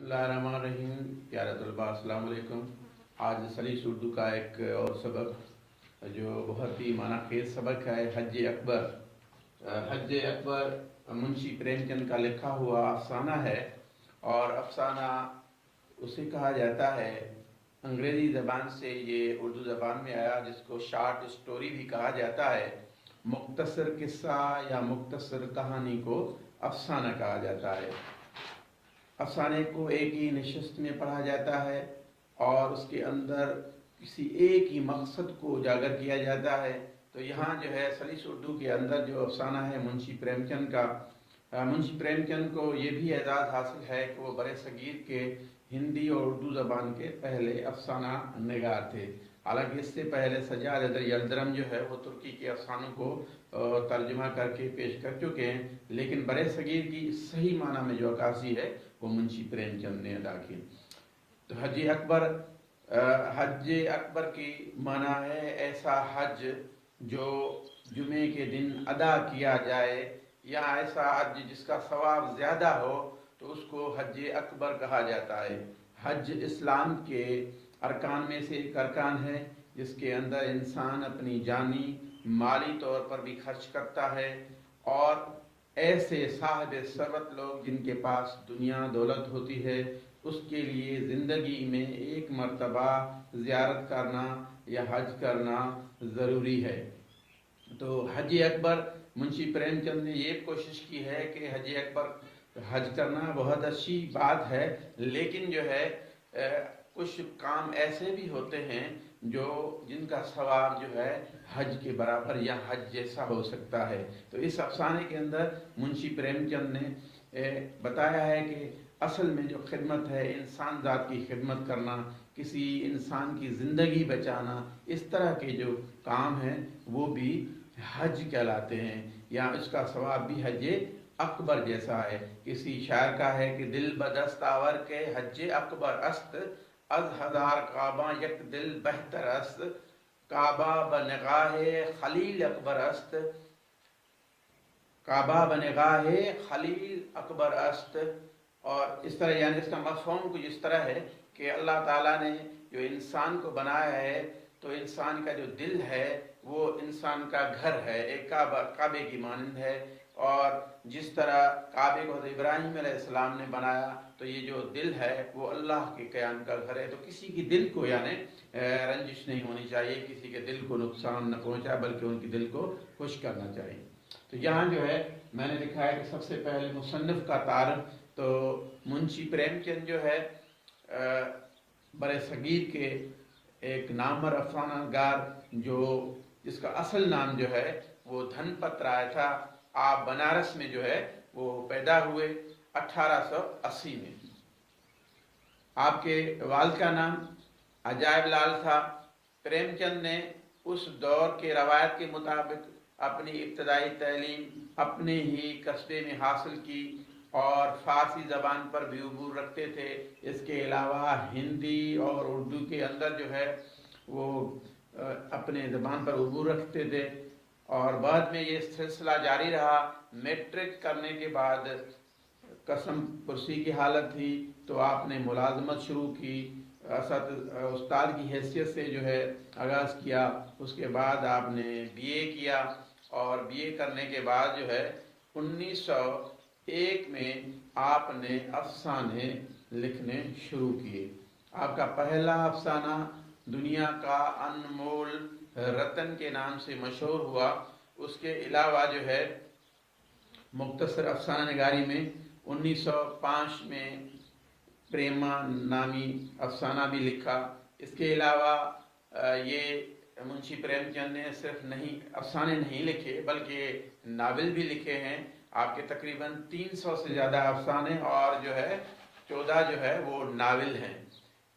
बिस्मिल्लाहिर्रहमानिर्रहीम। प्यारे तलबा अस्सलाम वालेकुम। आज सलीस उर्दू का एक और सबक जो बहुत ही मानाखेज सबक है, हज अकबर। हज अकबर मुंशी प्रेमचंद का लिखा हुआ अफसाना है और अफसाना उसे कहा जाता है, अंग्रेज़ी ज़बान से ये उर्दू ज़बान में आया, जिसको शार्ट स्टोरी भी कहा जाता है। मुख्तसर किस्सा या मुख्तसर कहानी को अफसाना कहा जाता है। अफसाने को एक ही नशिस्त में पढ़ा जाता है और उसके अंदर किसी एक ही मकसद को उजागर किया जाता है। तो यहाँ जो है सलीस उर्दू के अंदर जो अफसाना है मुंशी प्रेमचंद का, मुंशी प्रेमचंद को ये भी एजाज़ हासिल है कि वो बड़े सगीर के हिंदी और उर्दू ज़बान के पहले अफसाना निगार थे। हालांकि इससे पहले सज्जाद यल्दरम जो है वो तुर्की के अफसानों को तर्जुमा करके पेश कर चुके हैं, लेकिन बड़े सगीर की सही माना में जो अक्कासी है वो मुंशी प्रेमचंद ने अदा की। तो हज अकबर की माना है ऐसा हज जो जुमे के दिन अदा किया जाए, या ऐसा हज जिसका सवाब ज़्यादा हो तो उसको हज अकबर कहा जाता है। हज इस्लाम के अरकान में से एक अरकान है जिसके अंदर इंसान अपनी जानी माली तौर पर भी खर्च करता है, और ऐसे साहिब सरवत लोग जिनके पास दुनिया दौलत होती है उसके लिए ज़िंदगी में एक मर्तबा ज़ियारत करना या हज करना ज़रूरी है। तो हज अकबर मुंशी प्रेमचंद ने ये कोशिश की है कि हज अकबर हज करना बहुत अच्छी बात है, लेकिन जो है कुछ काम ऐसे भी होते हैं जो जिनका सवाब जो है हज के बराबर या हज जैसा हो सकता है। तो इस अफसाने के अंदर मुंशी प्रेमचंद ने बताया है कि असल में जो खिदमत है, इंसान ज़ात की खिदमत करना, किसी इंसान की ज़िंदगी बचाना, इस तरह के जो काम हैं वो भी हज कहलाते हैं, या इसका सवाब भी हज अकबर जैसा है। किसी शायर का है कि दिल बदस्त आवर के हज अकबर अस्त, अज हजार काबा यक दिल बेहतर अस्त, काबा बनगाहे खलील अकबर अस्त, काबा बनगाहे खलील अकबर अस्त। और इस तरह, यानी इसका मफ़हूम कुछ इस तरह है कि अल्लाह ताला ने जो इंसान को बनाया है तो इंसान का जो दिल है वो इंसान का घर है, एक काबे की मानंद है। और जिस तरह काबे को इब्राहीम अलैहिस्सलाम ने बनाया तो ये जो दिल है वो अल्लाह के क़याम का घर है। तो किसी की दिल को यानी रंजिश नहीं होनी चाहिए, किसी के दिल को नुकसान न पहुँचाए बल्कि उनकी दिल को खुश करना चाहिए। तो यहाँ जो है मैंने लिखा है कि सबसे पहले मुसन्निफ़ का तारुफ, तो मुंशी प्रेमचंद जो है बड़े सगीर के एक नामवर अफसानागार जो जिसका असल नाम जो है वो धनपत राय था। आप बनारस में जो है वो पैदा हुए 1880 में। आपके वालिद का नाम अजायब लाल था। प्रेमचंद ने उस दौर के रवायत के मुताबिक अपनी इब्तदाई तालीम अपने ही कस्बे में हासिल की और फ़ारसी ज़बान पर भी उबूर रखते थे। इसके अलावा हिंदी और उर्दू के अंदर जो है वो अपने ज़बान पर उबूर रखते थे, और बाद में ये सिलसिला जारी रहा। मैट्रिक करने के बाद कसम पुरसी की हालत थी तो आपने मुलाजमत शुरू की, उस्ताद की हैसियत से जो है आगाज़ किया। उसके बाद आपने बीए किया और बीए करने के बाद जो है 1901 में आपने अफसाने लिखने शुरू किए। आपका पहला अफसाना दुनिया का अनमोल रतन के नाम से मशहूर हुआ। उसके अलावा जो है मुख्तसर अफसाना निगारी में 1905 में प्रेमा नामी अफसाना भी लिखा। इसके अलावा ये मुंशी प्रेमचंद ने सिर्फ अफसाने नहीं लिखे बल्कि नावल भी लिखे हैं। आपके तकरीबन 300 से ज़्यादा अफसाने और जो है 14 जो है वो नावल हैं,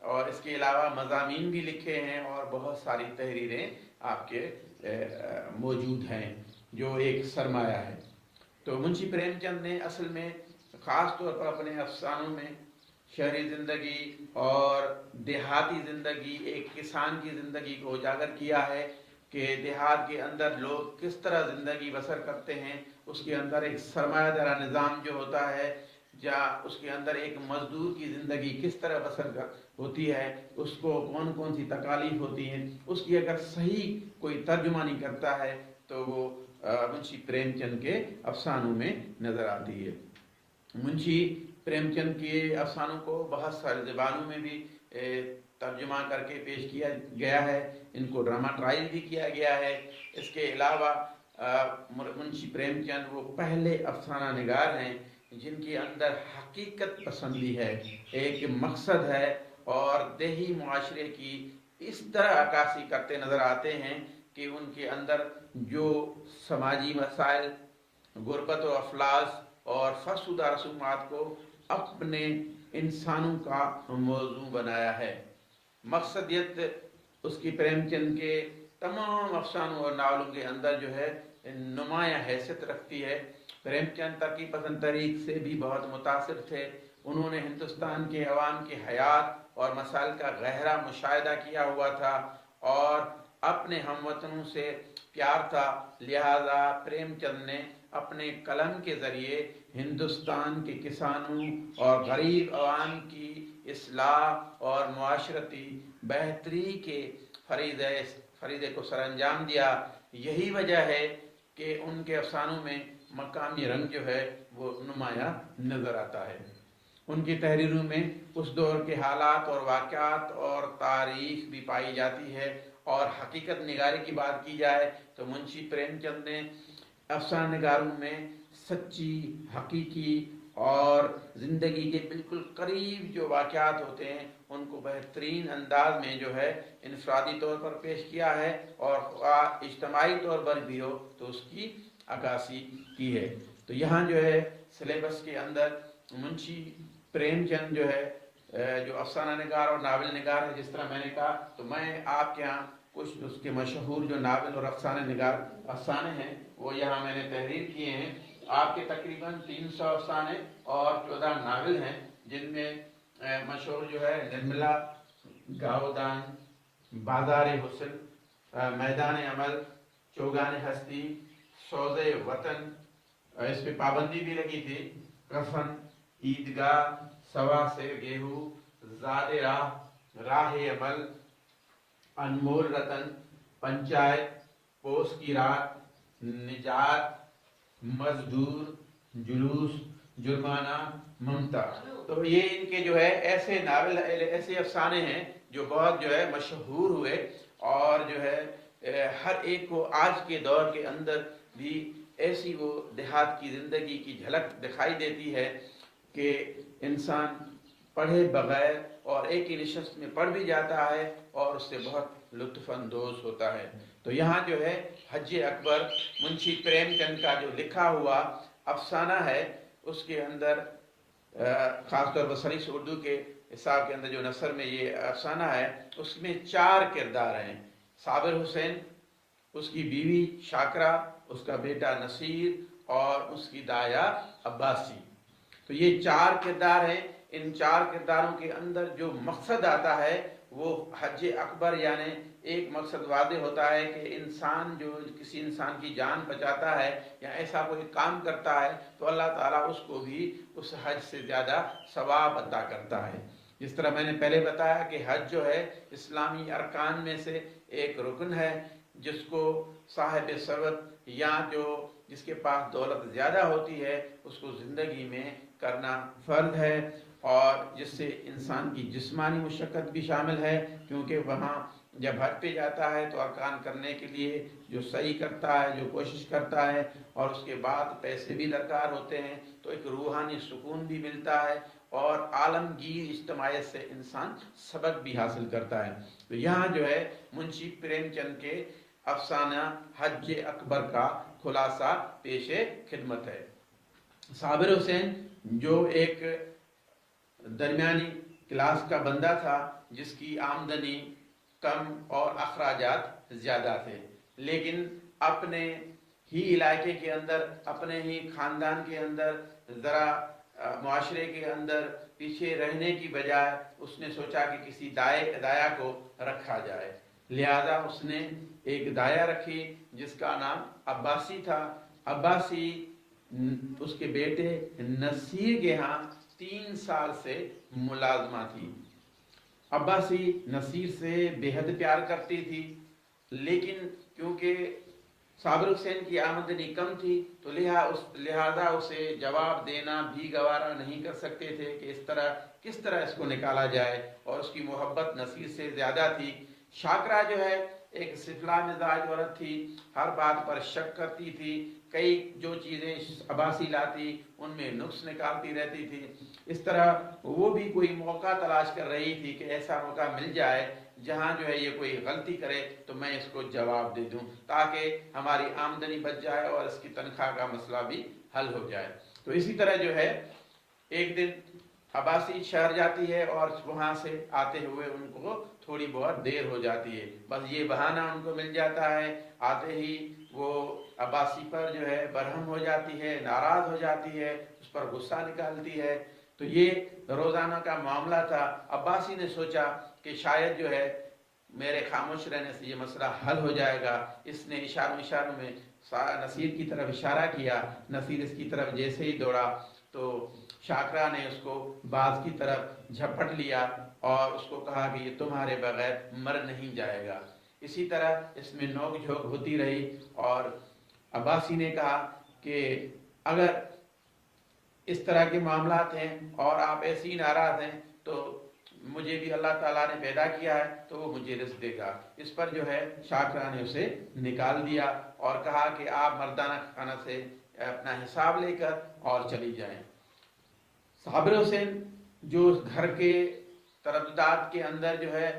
और इसके अलावा मज़ामीन भी लिखे हैं और बहुत सारी तहरीरें आपके मौजूद हैं जो एक सरमाया है। तो मुंशी प्रेमचंद ने असल में ख़ास तौर पर अपने अफसानों में शहरी ज़िंदगी और देहाती ज़िंदगी, एक किसान की ज़िंदगी को उजागर किया है कि देहात के अंदर लोग किस तरह ज़िंदगी बसर करते हैं। उसके अंदर एक सरमायादारा निज़ाम जो होता है या उसके अंदर एक मजदूर की ज़िंदगी किस तरह बसर होती है, उसको कौन कौन सी तकालीफ होती हैं, उसकी अगर सही कोई तर्जुमानी करता है तो वो मुंशी प्रेमचंद के अफसानों में नज़र आती है। मुंशी प्रेमचंद के अफसानों को बहुत सारी ज़बानों में भी तर्जुमा करके पेश किया गया है, इनको ड्रामाटाइज भी किया गया है। इसके अलावा मुंशी प्रेमचंद वो पहले अफसाना निगार हैं जिनके अंदर हकीकत पसंदी है, एक मकसद है और देही मुआशरे की इस तरह अक्कासी करते नज़र आते हैं कि उनके अंदर जो समाजी मसाइल, गुर्बत व अफलास और फरसुदा रसूमात को अपने इंसानों का मौजू बनाया है। मकसदियत उसकी प्रेमचंद के तमाम अफसानों और नावलों के अंदर जो है नुमाया हैसियत रखती है। प्रेमचंद तरक्की पसंद तरीक से भी बहुत मुतासिर थे। उन्होंने हिंदुस्तान के अवाम के हयात और मसाइल का गहरा मुशाहिदा किया हुआ था और अपने हमवतनों से प्यार था, लिहाजा प्रेमचंद ने अपने कलम के ज़रिए हिंदुस्तान के किसानों और गरीब अवाम की इस्लाह और मुआशरती बेहतरी के फरीदे को सरअंजाम दिया। यही वजह है कि उनके अफसानों में मकामी रंग जो है वो नुमाया नज़र आता है। उनकी तहरीरों में उस दौर के हालात और वाक़यात और तारीख भी पाई जाती है। और हकीकत निगारी की बात की जाए तो मुंशी प्रेमचंद ने अफसाना निगारों में सच्ची, हकीकी और ज़िंदगी के बिल्कुल करीब जो वाक़यात होते हैं उनको बेहतरीन अंदाज में जो है इनफरादी तौर पर पेश किया है और इज्तिमाई तौर पर भी हो तो उसकी अक्कासी की है। तो यहाँ जो है सिलेबस के अंदर मुंशी प्रेमचंद जो है जो अफसाना निगार और नावल निगार है, जिस तरह मैंने कहा, तो मैं आपके यहाँ कुछ उसके मशहूर जो नावल और अफसाना निगार अफसाने हैं वो यहाँ मैंने तहरीर किए हैं। आपके तकरीबन 300 अफसाने और 14 नावल हैं, जिनमें मशहूर जो है निर्मला, गावदान, बाजार हुस्न, मैदान अमल, चौगान हस्ती, सौज़े वतन, इस पे पाबंदी भी लगी थी, कफन, ईदगाह, सवा से गेहूँ, ज़ादे राह, राह अमल, अनमोल रतन, पंचायत, पोस की रात, निजात, मजदूर, जुलूस, जुर्माना, ममता। तो ये इनके जो है ऐसे नावल, ऐसे अफसाने हैं जो बहुत जो है मशहूर हुए और जो है हर एक को आज के दौर के अंदर भी ऐसी वो देहात की ज़िंदगी की झलक दिखाई देती है कि इंसान पढ़े बगैर और एक ही नशस्त में पढ़ भी जाता है और उससे बहुत लुत्फ़अंदोज़ होता है। तो यहाँ जो है हज अकबर मुंशी प्रेमचंद का जो लिखा हुआ अफसाना है उसके अंदर ख़ास तौर पर सरीस उर्दू के हिसाब के अंदर जो नसर में ये अफसाना है उसमें 4 किरदार हैं। साबिर हुसैन, उसकी बीवी शाकरा, उसका बेटा नसीर और उसकी दाया अब्बासी। तो ये 4 किरदार हैं। इन 4 किरदारों के अंदर जो मकसद आता है वो हज अकबर यानी एक मकसद वादे होता है कि इंसान जो किसी इंसान की जान बचाता है या ऐसा कोई काम करता है तो अल्लाह ताला उसको भी उस हज से ज़्यादा सवाब अता करता है। जिस तरह मैंने पहले बताया कि हज जो है इस्लामी अरकान में से एक रुकन है जिसको साहिब सरवत या जो जिसके पास दौलत ज़्यादा होती है उसको ज़िंदगी में करना फ़र्ज है और जिससे इंसान की जिस्मानी मुशक्क़त भी शामिल है, क्योंकि वहाँ जब हज पे जाता है तो अरकान करने के लिए जो सही करता है, जो कोशिश करता है और उसके बाद पैसे भी दरकार होते हैं तो एक रूहानी सुकून भी मिलता है और आलमगीर इज्तिमायत से इंसान सबक भी हासिल करता है। तो यहाँ जो है मुंशी प्रेमचंद के अफसाना हज अकबर का खुलासा पेशे खिदमत है। साबिर हुसैन जो एक दरमियानी क्लास का बंदा था जिसकी आमदनी कम और अखराजात ज़्यादा थे, लेकिन अपने ही इलाके के अंदर, अपने ही ख़ानदान के अंदर ज़रा मुआशरे के अंदर पीछे रहने की बजाय उसने सोचा कि किसी दाया को रखा जाए। लिहाजा उसने एक दाया रखी जिसका नाम अब्बासी था। अब्बासी उसके बेटे नसीर के यहाँ 3 साल से मुलाजमा थी। अब्बासी नसीर से बेहद प्यार करती थी, लेकिन क्योंकि साबिर हुसैन की आमदनी कम थी तो लिहाजा उसे जवाब देना भी गवारा नहीं कर सकते थे कि किस तरह इसको निकाला जाए, और उसकी मोहब्बत नसीर से ज़्यादा थी। शाकरा जो है एक सिफला मिजाज औरत थी, हर बात पर शक करती थी, कई जो चीज़ें अब्बासी लाती उनमें नुक्स निकालती रहती थी। इस तरह वो भी कोई मौका तलाश कर रही थी कि ऐसा मौका मिल जाए जहाँ जो है ये कोई गलती करे तो मैं इसको जवाब दे दूँ, ताकि हमारी आमदनी बच जाए और इसकी तनख्वाह का मसला भी हल हो जाए। तो इसी तरह जो है एक दिन अब्बासी शहर जाती है और वहाँ से आते हुए उनको थोड़ी बहुत देर हो जाती है, बस ये बहाना उनको मिल जाता है। आते ही वो अब्बासी पर जो है बरहम हो जाती है, नाराज़ हो जाती है, उस पर गुस्सा निकालती है। तो ये रोज़ाना का मामला था। अब्बासी ने सोचा कि शायद जो है मेरे खामोश रहने से ये मसला हल हो जाएगा। इसने इशारों में नसीर की तरफ इशारा किया। नसीर इसकी तरफ जैसे ही दौड़ा तो शाकरा ने उसको बाज की तरफ झपट लिया और उसको कहा कि ये तुम्हारे बगैर मर नहीं जाएगा। इसी तरह इसमें नोक झोंक होती रही और अब्बासी ने कहा कि अगर इस तरह के मामलात हैं और आप ऐसी नाराज़ हैं तो मुझे भी अल्लाह ताला ने पैदा किया है तो वो मुझे रिज़्क़ देगा। इस पर जो है शाकरा ने उसे निकाल दिया और कहा कि आप मर्दाना खाना से अपना हिसाब लेकर और चली जाएं। साबिर हुसैन जो घर के तरद्दुदात के अंदर जो है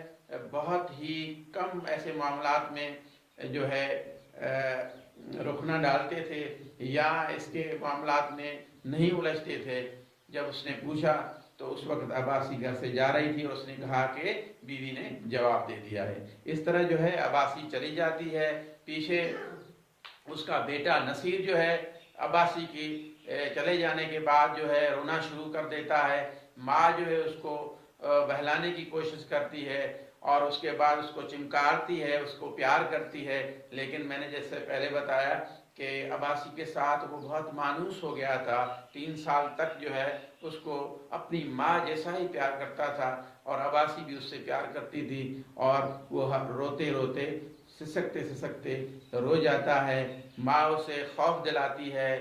बहुत ही कम ऐसे मामलात में जो है रुखना डालते थे या इसके मामलात में नहीं उलझते थे, जब उसने पूछा तो उस वक्त अब्बासी घर से जा रही थी और उसने कहा कि बीवी ने जवाब दे दिया है। इस तरह जो है अब्बासी चली जाती है। पीछे उसका बेटा नसीर जो है अब्बासी की चले जाने के बाद जो है रोना शुरू कर देता है। माँ जो है उसको बहलाने की कोशिश करती है और उसके बाद उसको चिमकारती है, उसको प्यार करती है, लेकिन मैंने जैसे पहले बताया कि अब्बासी के साथ वो बहुत मानूस हो गया था। 3 साल तक जो है उसको अपनी माँ जैसा ही प्यार करता था और अब्बासी भी उससे प्यार करती थी। और वो रोते रोते सिसकते रो जाता है। माँ उसे खौफ दिलाती है,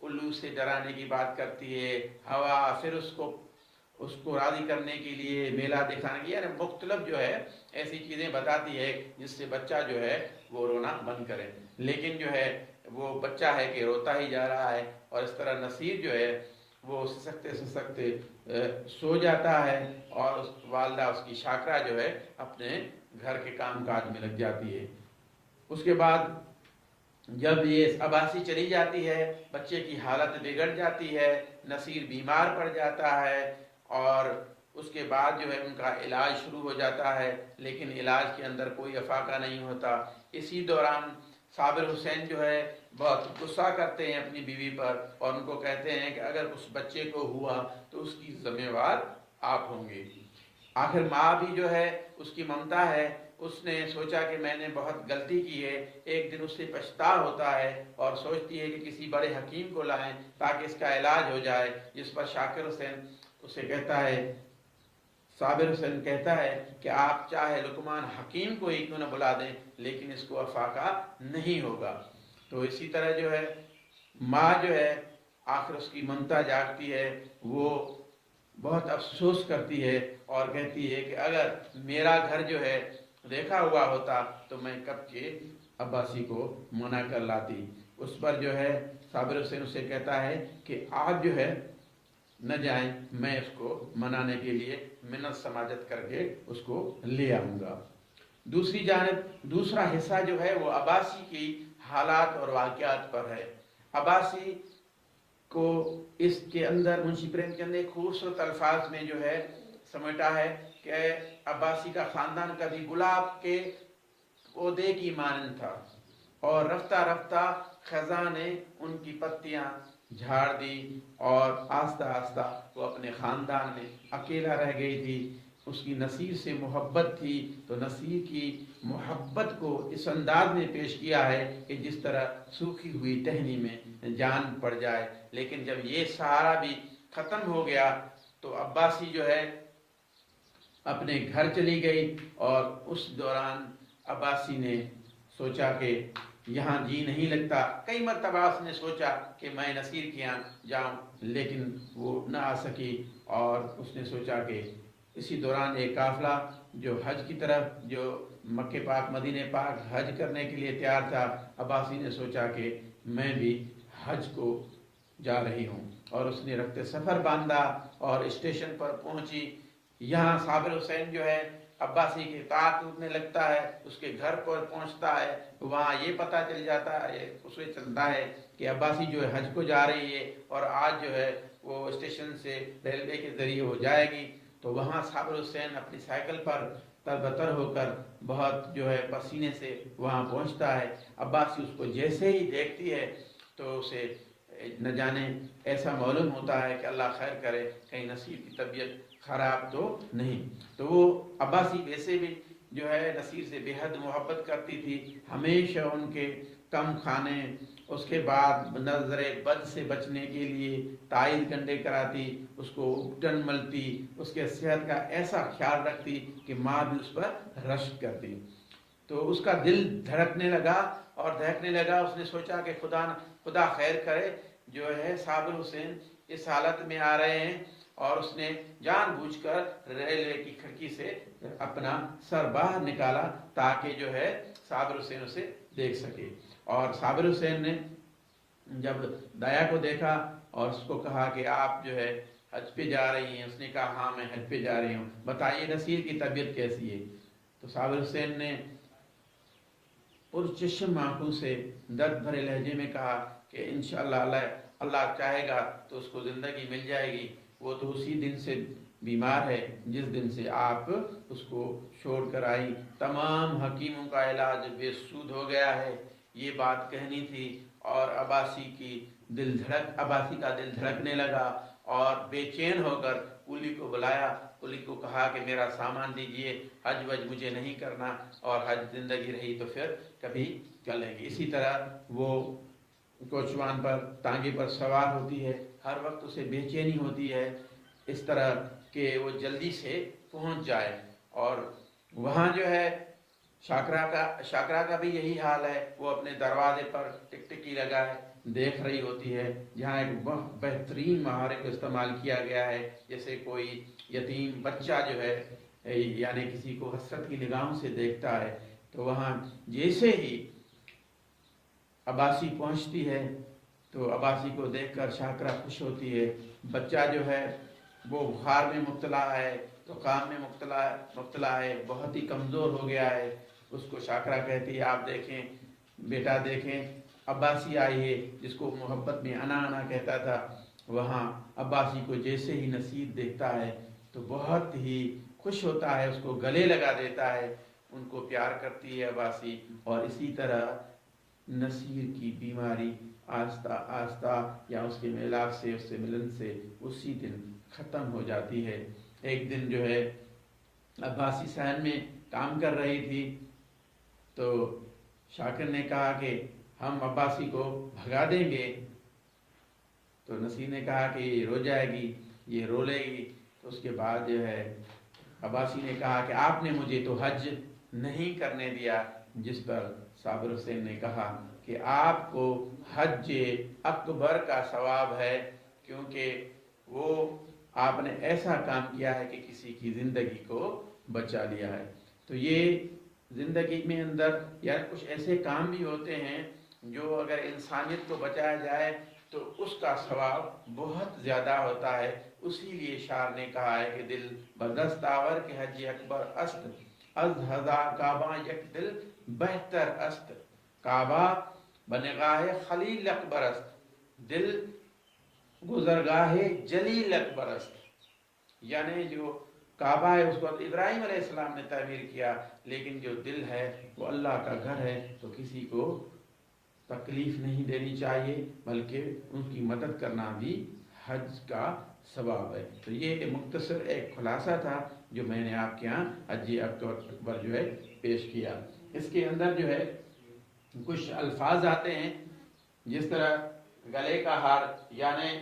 उल्लू से डराने की बात करती है, हवा, फिर उसको राज़ी करने के लिए मेला दिखाने की, यानी मुख्तलिफ जो है ऐसी चीज़ें बताती है जिससे बच्चा जो है वो रोना बंद करे। लेकिन जो है वो बच्चा है कि रोता ही जा रहा है और इस तरह नसीर जो है वो सिसकते सो जाता है और वालदा उसकी शाकरा जो है अपने घर के काम काज में लग जाती है। उसके बाद जब ये अब्बासी चली जाती है, बच्चे की हालत बिगड़ जाती है, नसीर बीमार पड़ जाता है और उसके बाद जो है उनका इलाज शुरू हो जाता है, लेकिन इलाज के अंदर कोई अफाका नहीं होता। इसी दौरान साबिर हुसैन जो है बहुत गुस्सा करते हैं अपनी बीवी पर और उनको कहते हैं कि अगर उस बच्चे को हुआ तो उसकी जिम्मेवार आप होंगे। आखिर माँ भी जो है उसकी ममता है, उसने सोचा कि मैंने बहुत गलती की है। एक दिन उससे पछतावा होता है और सोचती है कि किसी बड़े हकीम को लाएं ताकि इसका इलाज हो जाए। जिस पर शाकिर हुसैन उसे कहता है, साबिर हुसैन कहता है कि आप चाहे लुकमान हकीम को ही क्यों न बुला दें, लेकिन इसको अफाका नहीं होगा। तो इसी तरह जो है माँ जो है आखिर उसकी ममता जागती है, वो बहुत अफसोस करती है और कहती है कि अगर मेरा घर जो है देखा हुआ होता तो मैं कब के अब्बासी को मना कर लाती। उस पर जो है साबिर हुसैन उसे कहता है कि आप जो है न जाएं, मैं उसको मनाने के लिए मिन्नत समाजत करके उसको ले आऊँगा। दूसरी जानिब दूसरा हिस्सा जो है वो अब्बासी की हालात और वाक़यात पर है। अब्बासी को इसके अंदर मुंशी प्रेमचंद ने खूबसूरत अल्फाज में जो है समेटा है कि अब्बासी का ख़ानदान कभी गुलाब के पौधे की मानंद था और रफ्ता रफ्ता ख़ज़ा ने उनकी पत्तियाँ झाड़ दी और आस्ता आस्ता वो अपने ख़ानदान में अकेला रह गई थी। उसकी नसीर से मोहब्बत थी तो नसीर की मोहब्बत को इस अंदाज में पेश किया है कि जिस तरह सूखी हुई टहनी में जान पड़ जाए। लेकिन जब ये सहारा भी ख़त्म हो गया تو عباسی جو ہے اپنے گھر چلی گئی، اور اس دوران عباسی نے سوچا کہ یہاں جی نہیں لگتا۔ کئی مرتبہ اس نے سوچا کہ میں نصیر کے یہاں جاؤں، لیکن وہ نہ آ سکی، اور اس نے سوچا کہ اسی دوران ایک قافلہ جو حج کی طرف، جو مکہ پاک مدینہ پاک حج کرنے کے لیے تیار تھا، عباسی نے سوچا کہ میں بھی حج کو جا رہی ہوں، اور اس نے رخت سفر باندھا اور اسٹیشن پر پہنچی۔ یہاں صابر حسین جو ہے عباسی کی اطاعت کرنے لگتا ہے، اس کے گھر پر پہنچتا ہے، وہاں یہ پتہ چل جاتا ہے، اسے چلتا ہے کہ عباسی جو ہے حج کو جا رہی ہے، اور آج جو ہے وہ اسٹیشن سے ریلوے کے ذریعے ہو جائے گی۔ تو وہاں صابر حسین اپنی سائیکل پر تربتر ہو کر بہت جو ہے پسینے سے وہاں پہنچتا ہے۔ عباسی اس کو جیسے ہی دیکھتی ہے تو اسے نہ جانے ایسا معلوم ہوتا ہے کہ اللہ خیر کرے، کہیں نصیر کی طبیعت خراب تو نہیں۔ تو وہ عباسی ویسے بھی جو ہے نصیر سے بے حد محبت کرتی تھی، ہمیشہ ان کے کم کھانے، اس کے بعد نظر بد سے بچنے کے لیے تائید گنڈے کراتی، اس کو اپٹن ملتی، اس کے صحت کا ایسا خیال رکھتی کہ ماں بھی اس پر رشک کرتی۔ تو اس کا دل دھڑکنے لگا اور دہکنے لگا۔ اس نے سوچا کہ خدا خیر کرے، جو ہے صابر حسین اس حالت میں آ رہے ہیں، اور اس نے جان بوجھ کر ریلوے کی کھڑکی سے اپنا سر باہر نکالا تاکہ جو ہے صابر حسین اسے دیکھ سکے۔ اور صابر حسین نے جب دایا کو دیکھا اور اس کو کہا کہ آپ جو ہے حج پہ جا رہی ہیں، اس نے کہا ہاں میں حج پہ جا رہی ہوں، بتائیے نصیر کی طبیعت کیسی ہے؟ تو صابر حسین نے پرچشم آنکھوں سے درد بھرے لہجے میں کہا کہ انشاءاللہ اللہ چاہے گا تو اس کو زندگی مل جائے گی، وہ تو اسی دن سے بیمار ہے جس دن سے آپ اس کو چھوڑ کر آئی، تمام حکیموں کا علاج بے سود ہو گیا ہے۔ یہ بات کہنی تھی، اور عباسی کا دل دھڑکنے لگا، اور بے چین ہو کر کولی کو بلایا، کولی کو کہا کہ میرا سامان دیجئے، حج وج مجھے نہیں کرنا، اور حج زندگی رہی تو پھر کبھی کر لیں گے۔ اسی طرح وہ کوچوان پر ٹانگے پر سوار ہوتی ہے، ہر وقت اسے بے چینی ہوتی ہے اس طرح کہ وہ جلدی سے پہنچ جائے۔ اور وہاں جو ہے شاکرا کا بھی یہی حال ہے، وہ اپنے دروازے پر ٹکٹکی لگائے دیکھ رہی ہوتی ہے، جہاں ایک بہت بہترین محاورے کو استعمال کیا گیا ہے، جیسے کوئی یتیم بچہ جو ہے یعنی کسی کو حسرت کی نگاہوں سے دیکھتا ہے۔ تو وہاں جیسے ہی عباسی پہنچتی ہے تو عباسی کو دیکھ کر شاکرا خوش ہوتی ہے۔ بچہ جو ہے وہ بخار میں مبتلا ہے، زکام میں مبتلا ہے، بہت ہی کمزور ہو گیا ہے۔ اس کو شاکرا کہتی ہے آپ دیکھیں بیٹا، دیکھیں عباسی آئی ہے، جس کو محبت میں انا انا کہتا تھا۔ وہاں عباسی کو جیسے ہی نصیر دیکھتا ہے تو بہت ہی خوش ہوتا ہے، اس کو گلے لگا دیتا ہے، ان کو پیار کرتی ہے عباسی۔ اور اسی طرح نصیر کی بیماری آہستہ آہستہ یا اس کے ملاپ سے، اس سے ملن سے اسی دن ختم ہو جاتی ہے۔ ایک دن جو ہے عباسی صحن میں کام کر رہی تھی تو شاکر نے کہا کہ ہم عباسی کو بھگا دیں گے، تو نصیر نے کہا کہ یہ رو جائے گی، یہ رو لے گی۔ تو اس کے بعد جو ہے عباسی نے کہا کہ آپ نے مجھے تو حج نہیں کرنے دیا، جس پر صابر حسین نے کہا کہ آپ کو حج اکبر کا ثواب ہے، کیونکہ وہ آپ نے ایسا کام کیا ہے کہ کسی کی زندگی کو بچا لیا ہے۔ تو یہ زندگی میں اندر یا کچھ ایسے کام بھی ہوتے ہیں جو اگر انسانیت کو بچایا جائے تو اس کا ثواب بہت زیادہ ہوتا ہے۔ اسی لیے شاعر نے کہا ہے کہ دل بدست آور کے حج اکبر است، از ہزار کعبہ یک دل بہتر است، کعبہ بنگاہ خلیل اکبر است، دل گزرگاہ جلیل اکبر است۔ یعنی جو کعبہ ہے اس کو ابراہیم علیہ السلام نے تعمیر کیا، لیکن جو دل ہے وہ اللہ کا گھر ہے، تو کسی کو تکلیف نہیں دینی چاہیے، بلکہ ان کی مدد کرنا بھی حج کا ثواب ہے۔ تو یہ مختصر ایک خلاصہ تھا جو میں نے آپ کے ہاں حج اکبر جو ہے پیش کیا۔ اس کے اندر جو ہے کچھ الفاظ آتے ہیں، جس طرح گلے کا ہار، یعنی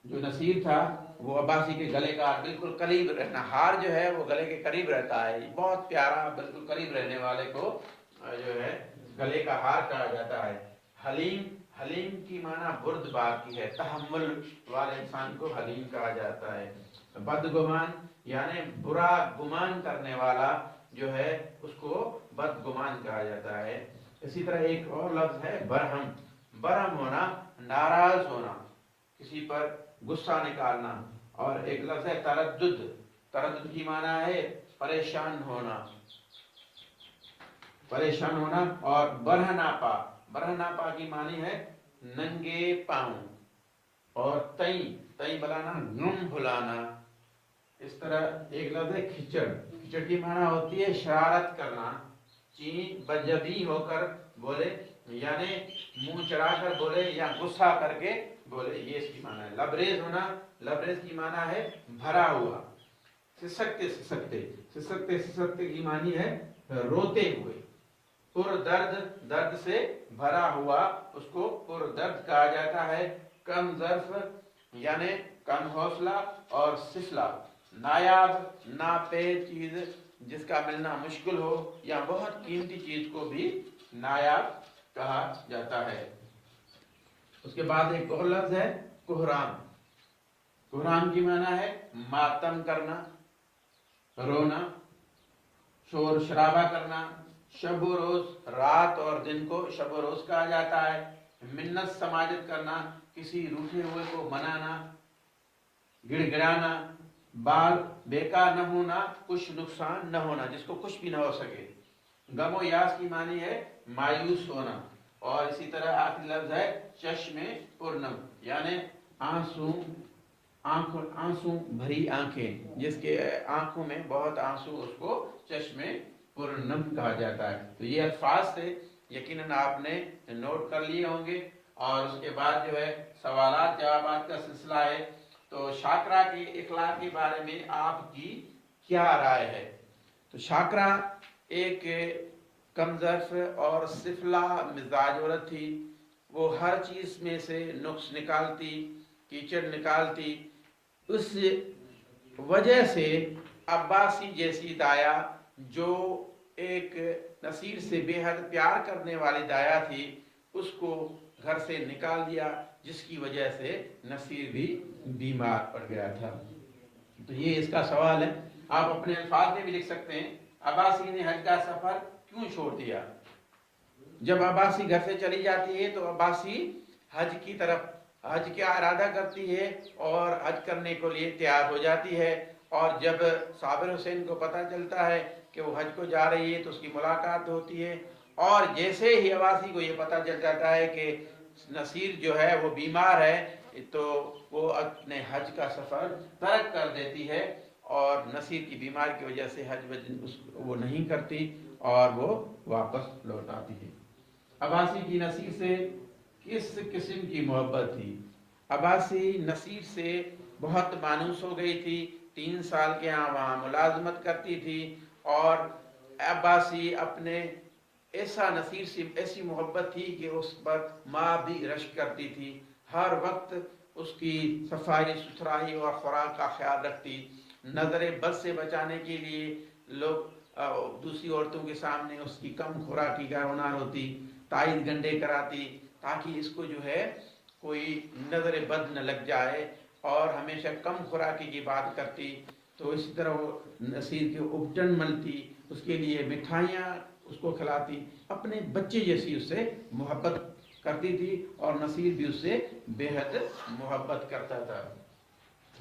جو نصیر تھا وہ عباسی کے گلے کا بالکل قریب رہنا، ہار جو ہے وہ گلے کے قریب رہتا ہے، بہت پیارا بالکل قریب رہنے والے کو جو ہے گلے کا ہار کہا جاتا ہے۔ حلیم، حلیم کی معنی بردبار کی ہے، تحمل والے انسان کو حلیم کہا جاتا ہے۔ بدگمان یعنی برا گمان کرنے والا جو ہے اس کو بدگمان کہا جاتا ہے۔ اسی طرح ایک اور لفظ ہے برہم، برہم ہونا ناراض ہونا، کسی پر غصہ نکالنا۔ اور ایک لفظ ہے تردد، تردد کی معنی ہے پریشان ہونا، پریشان ہونا۔ اور برہناپا، برہناپا کی معنی ہے ننگے پاؤں۔ اور تئیں، تئیں بلانا غم بھلانا۔ اس طرح ایک لفظ ہے کھچڑ، کھچڑ کی معنی ہوتی ہے شرارت کرنا، چین بجبی ہو کر بولے، یعنی منہ چڑھا کر بولے یا غصہ کر کے بولے، یہ اس کی معنی ہے۔ لبریز ہونا، لبریز کی معنی ہے بھرا ہوا۔ سسکتے سسکتے، سسکتے سسکتے کی معنی ہے روتے ہوئے۔ پر درد، درد سے بھرا ہوا، اس کو پر درد کہا جاتا ہے۔ کم ظرف یعنی کم حوصلہ۔ اور سفلا نایاب، ناپے چیز جس کا ملنا مشکل ہو یا بہت قیمتی چیز کو بھی نایاب کہا جاتا ہے۔ اس کے بعد ایک اور لفظ ہے کہرام، کہرام کی معنی ہے ماتم کرنا، رونا، شور شرابہ کرنا۔ شب و روز، رات اور دن کو شب و روز کہا جاتا ہے۔ منت سماجت کرنا، کسی روٹھے ہوئے کو منانا، گڑ گڑانا۔ بال بیکار نہ ہونا، کچھ نقصان نہ ہونا، جس کو کچھ بھی نہ ہو سکے۔ غم و یاس کی معنی ہے مایوس ہونا۔ اور اسی طرح آخری لفظ ہے چشم پرنم، یعنی آنسو، آنسو بھری آنکھیں، جس کے آنکھوں میں بہت آنسو، اس کو چشم پرنم کہا جاتا ہے۔ تو یہ الفاظ تھے، یقیناً آپ نے نوٹ کر لیے ہوں گے۔ اور اس کے بعد جو ہے سوالات جوابات کا سلسلہ ہے۔ تو شاکرا کے اخلاق کے بارے میں آپ کی کیا رائے ہے؟ تو شاکرا ایک کم ظرف اور سفلا مزاج عورت تھی، وہ ہر چیز میں سے نقص نکالتی، کیچڑ نکالتی۔ اس وجہ سے عباسی جیسی دایا، جو ایک نصیر سے بے حد پیار کرنے والی دایا تھی، اس کو گھر سے نکال دیا، جس کی وجہ سے نصیر بھی بیمار پڑ گیا تھا۔ تو یہ اس کا سوال ہے، آپ اپنے الفاظ میں بھی لکھ سکتے ہیں۔ عباسی نے حج کا سفر کیوں چھوڑ دیا؟ جب عباسی گھر سے چلی جاتی ہے تو عباسی حج کی طرف، حج کا ارادہ کرتی ہے اور حج کرنے کے لیے تیار ہو جاتی ہے۔ اور جب صابر حسین کو پتہ چلتا ہے کہ وہ حج کو جا رہی ہے تو اس کی ملاقات ہوتی ہے۔ اور جیسے ہی عباسی کو یہ پتہ چل جاتا ہے کہ نصیر جو ہے وہ بیمار ہے، تو وہ اپنے حج کا سفر ترک کر دیتی ہے، اور نصیر کی بیماری کی وجہ سے حج وہ نہیں کرتی اور وہ واپس لوٹ آتی ہے۔ عباسی کی نصیر سے کس قسم کی محبت تھی؟ عباسی نصیر سے بہت مانوس ہو گئی تھی، 3 سال کے وہاں ملازمت کرتی تھی، اور عباسی اپنے ایسا نصیر سے ایسی محبت تھی کہ اس پر ماں بھی رشک کرتی تھی، ہر وقت اس کی صفائی ستھرائی اور خوراک کا خیال رکھتی۔ نظر بد سے بچانے کے لیے لوگ دوسری عورتوں کے سامنے اس کی کم خوراکی کا ہنر ہوتی، تائید گنڈے کراتی، تاکہ اس کو جو ہے کوئی نظر بد نہ لگ جائے، اور ہمیشہ کم خوراکی کی بات کرتی۔ تو اسی طرح وہ نصیر کے ابٹن ملتی، اس کے لیے مٹھائیاں اس کو کھلاتی، اپنے بچے جیسی اس سے محبت کرتی تھی، اور نصیر بھی اس سے بے حد محبت کرتا تھا۔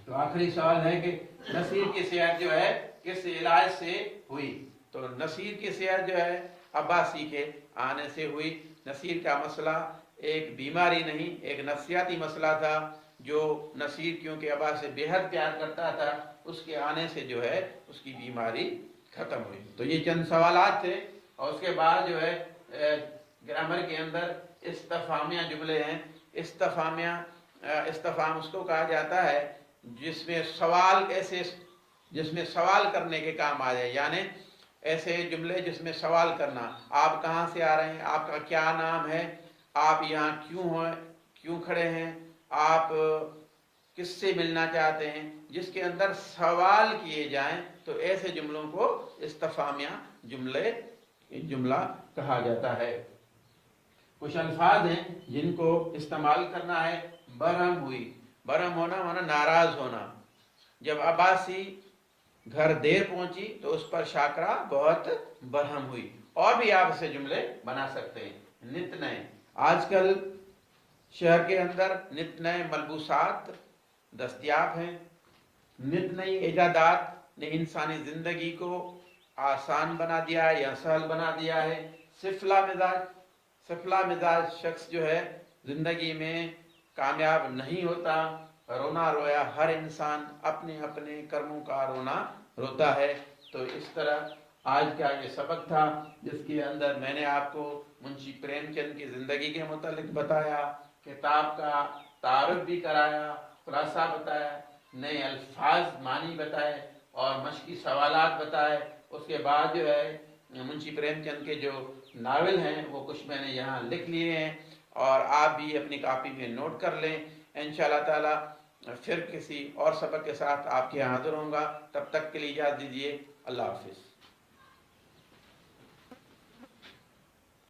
تو آخری سوال ہے کہ نصیر کی صحت جو ہے کس علاج سے ہوئی؟ تو نصیر کی صحت جو ہے عباسی کے آنے سے ہوئی۔ نصیر کا مسئلہ ایک بیماری نہیں، ایک نفسیاتی مسئلہ تھا، جو نصیر کیونکہ عباس سے بے حد پیار کرتا تھا، اس کے آنے سے جو ہے اس کی بیماری ختم ہوئی۔ تو یہ چند سوالات تھے، اور اس کے بعد جو ہے گرامر کے اندر استفہامیہ جملے ہیں۔ استفہام اس کو کہا جاتا ہے جس میں سوال کرنے کے کام آ جائے، یعنی ایسے جملے جس میں سوال کرنا، آپ کہاں سے آ رہے ہیں، آپ کا کیا نام ہے، آپ یہاں کیوں کھڑے ہیں، آپ کس سے ملنا چاہتے ہیں، جس کے اندر سوال کیے جائیں تو ایسے جملوں کو استفہامیہ جملہ کہا جاتا ہے۔ کچھ الفاظ ہیں جن کو استعمال کرنا ہے۔ برہم ہوئی، برہم ہونا مانا ناراض ہونا۔ جب عباسی گھر دیر پہنچی تو اس پر شاکرہ بہت برہم ہوئی۔ اور بھی آپ اسے جملے بنا سکتے ہیں۔ نت نئے، آج کل شہر کے اندر نت نئے ملبوسات دستیاب ہیں، نت نئی ایجادات نے انسانی زندگی کو آسان بنا دیا ہے یا سہل بنا دیا ہے۔ سفلا مزاج شخص جو ہے زندگی میں کامیاب نہیں ہوتا۔ رونا رویا ہر انسان اپنے اپنے کرموں کا رونا روتا ہے۔ تو اس طرح آج کا یہ سبق تھا جس کے اندر میں نے آپ کو منشی پریم چند کی زندگی کے متعلق بتایا، کتاب کا تعارف بھی کرایا، خلاصہ بتایا، نئے الفاظ معنی بتائے اور مشقی سوالات بتائے۔ اس کے بعد جو ہے منشی پریم چند کے جو ناول ہیں وہ کچھ میں نے یہاں لکھ لیے ہیں اور آپ بھی اپنی کاپی میں نوٹ کر لیں۔ انشاءاللہ تعالی پھر کسی اور سبق کے ساتھ آپ کے یہاں حاضر ہوں گا۔ تب تک کے لیے اجازت دیجیے، اللہ حافظ۔